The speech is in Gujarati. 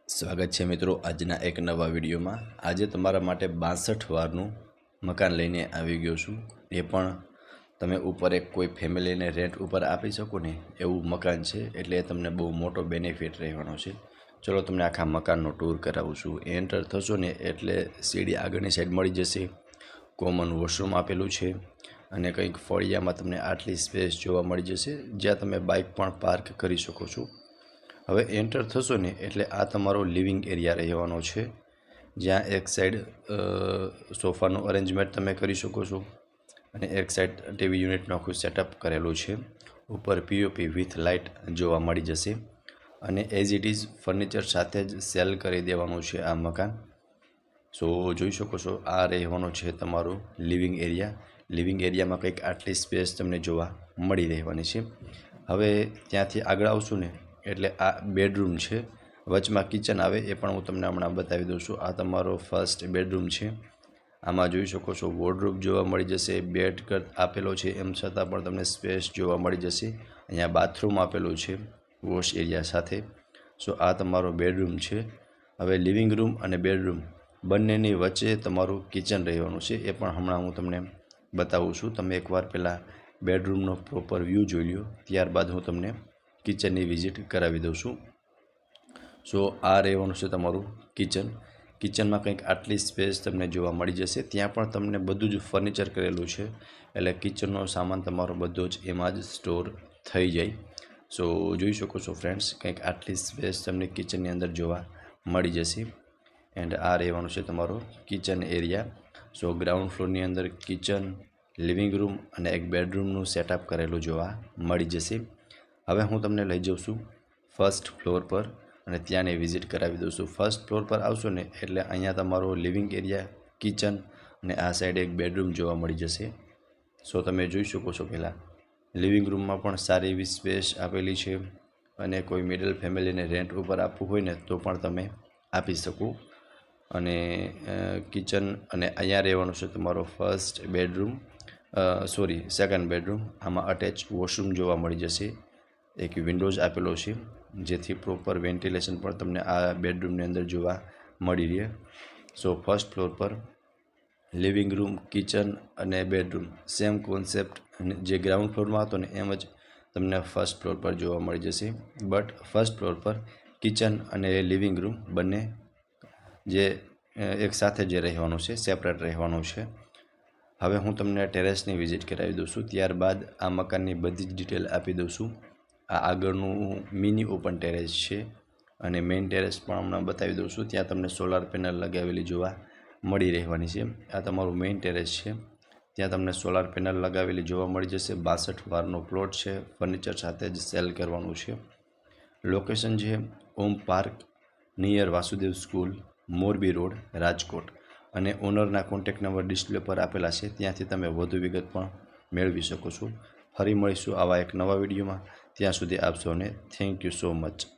સ્વાગત છે મિત્રો આજના એક નવા વિડીયોમાં। આજે તમારા માટે 62 વારનું મકાન લઈને આવી ગયો છું। એ પણ તમે ઉપર એક કોઈ ફેમિલીને રેન્ટ ઉપર આપી શકો ને એવું મકાન છે, એટલે તમને બહુ મોટો બેનિફિટ રહેવાનો છે। ચલો તમને આખા મકાનનો ટૂર કરાવું છું। એન્ટર થશો ને એટલે સીડી આગળની સાઈડ મળી જશે, કોમન વોશરૂમ આપેલું છે અને કંઈક ફળિયામાં તમને આટલી સ્પેસ જોવા મળી જશે, જ્યાં તમે બાઇક પણ પાર્ક કરી શકો છો। હવે એન્ટર થશો ને એટલે આ તમારો લિવિંગ એરિયા રહેવાનો છે, જ્યાં એક સાઈડ સોફાનું અરેન્જમેન્ટ તમે કરી શકો છો અને એક સાઈડ ટીવી યુનિટનું આખું સેટઅપ કરેલું છે। ઉપર પીઓપી વિથ લાઇટ જોવા મળી જશે અને એઝ ઇટ ઇઝ ફર્નિચર સાથે જ સેલ કરી દેવાનું છે આ મકાન। સો જોઈ શકો છો આ રહેવાનો છે તમારો લિવિંગ એરિયા। લિવિંગ એરિયામાં કંઈક આટલી સ્પેસ તમને જોવા મળી રહેવાની છે। હવે ત્યાંથી આગળ આવશું ને એટલે આ બેડરૂમ છે, વચમાં કિચન આવે, એ પણ હું તમને હમણાં બતાવી દઉં છું। આ તમારો ફર્સ્ટ બેડરૂમ છે। આમાં જોઈ શકો છો વોર્ડરોબ જોવા મળી જશે, બેડ કટ આપેલો છે, એમ છતાં પણ તમને સ્પેસ જોવા મળી જશે। અહીંયા બાથરૂમ આપેલું છે વોશ એરિયા સાથે। સો આ તમારો બેડરૂમ છે। હવે લિવિંગ રૂમ અને બેડરૂમ બંનેની વચ્ચે તમારું કિચન રહેવાનું છે, એ પણ હમણાં હું તમને બતાવું છું। તમે એકવાર પહેલાં બેડરૂમનો પ્રોપર વ્યૂ જોઈ લો, ત્યારબાદ હું તમને કિચનની વિઝિટ કરાવી દઉં છું। સો આ રહેવાનું છે તમારું કિચન। કિચનમાં કંઈક આટલી સ્પેસ તમને જોવા મળી જશે। ત્યાં પણ તમને બધું જ ફર્નિચર કરેલું છે, એટલે કિચનનો સામાન તમારો બધો જ એમાં જ સ્ટોર થઈ જાય। સો જોઈ શકો છો ફ્રેન્ડ્સ, કંઈક આટલી સ્પેસ તમને કિચનની અંદર જોવા મળી જશે। એન્ડ આ રહેવાનું છે તમારો કિચન એરિયા। સો ગ્રાઉન્ડ ફ્લોરની અંદર કિચન, લિવિંગ રૂમ અને એક બેડરૂમનું સેટઅપ કરેલું જોવા મળી જશે। હવે હું તમને લઈ જાઉં છું ફર્સ્ટ ફ્લોર પર અને ત્યાંની વિઝિટ કરાવી દઉં છું। ફર્સ્ટ ફ્લોર પર આવશો ને એટલે અહીંયા તમારો લિવિંગ એરિયા, કિચન અને આ સાઈડ એક બેડરૂમ જોવા મળી જશે। સો તમે જોઈ શકો છો પહેલાં લિવિંગ રૂમમાં પણ સારી એવી સ્પેસ આપેલી છે અને કોઈ મિડલ ફેમિલીને રેન્ટ ઉપર આપવું હોય ને તો પણ તમે આપી શકો। અને કિચન અને અહીંયા રહેવાનું છે તમારો ફર્સ્ટ બેડરૂમ, સેકન્ડ બેડરૂમ। આમાં અટેચ વોશરૂમ જોવા મળી જશે, એક વિન્ડોઝ આપેલો છે જેથી પ્રોપર વેન્ટિલેશન પણ તમને આ બેડરૂમની અંદર જોવા મળી રહે। સો ફર્સ્ટ ફ્લોર પર લિવિંગ રૂમ, કિચન અને બેડરૂમ સેમ કોન્સેપ્ટ જે ગ્રાઉન્ડ ફ્લોરમાં હતો ને એમ જ તમને ફર્સ્ટ ફ્લોર પર જોવા મળી જશે। બટ ફર્સ્ટ ફ્લોર પર કિચન અને લિવિંગ રૂમ બંને જે એક સાથે જે રહેવાનું છે, સેપરેટ રહેવાનું છે। હવે હું તમને ટેરેસની વિઝિટ કરાવી દઉં છું, ત્યારબાદ આ મકાનની બધી જ ડિટેલ આપી દઉં છું। આ આગળનું મિની ઓપન ટેરેસ છે અને મેઇન ટેરેસ પણ હમણાં બતાવી દઉં છું। ત્યાં તમને સોલાર પેનલ લગાવેલી જોવા મળી રહેવાની છે। આ તમારું મેઇન ટેરેસ છે, ત્યાં તમને સોલાર પેનલ લગાવેલી જોવા મળી જશે। 62 વારનો પ્લોટ છે, ફર્નિચર સાથે જ સેલ કરવાનું છે। લોકેશન છે Om park near Vasudev school, Morbi road, Rajkot. અને ઓનરના કોન્ટેક્ટ નંબર ડિસ્પ્લે પર આપેલા છે, ત્યાંથી તમે વધુ વિગત પણ મેળવી શકો છો। ફરી મળીશું આવા એક નવા વિડીયોમાં, ત્યાં સુધી આપ સૌને થેન્ક યુ સો મચ।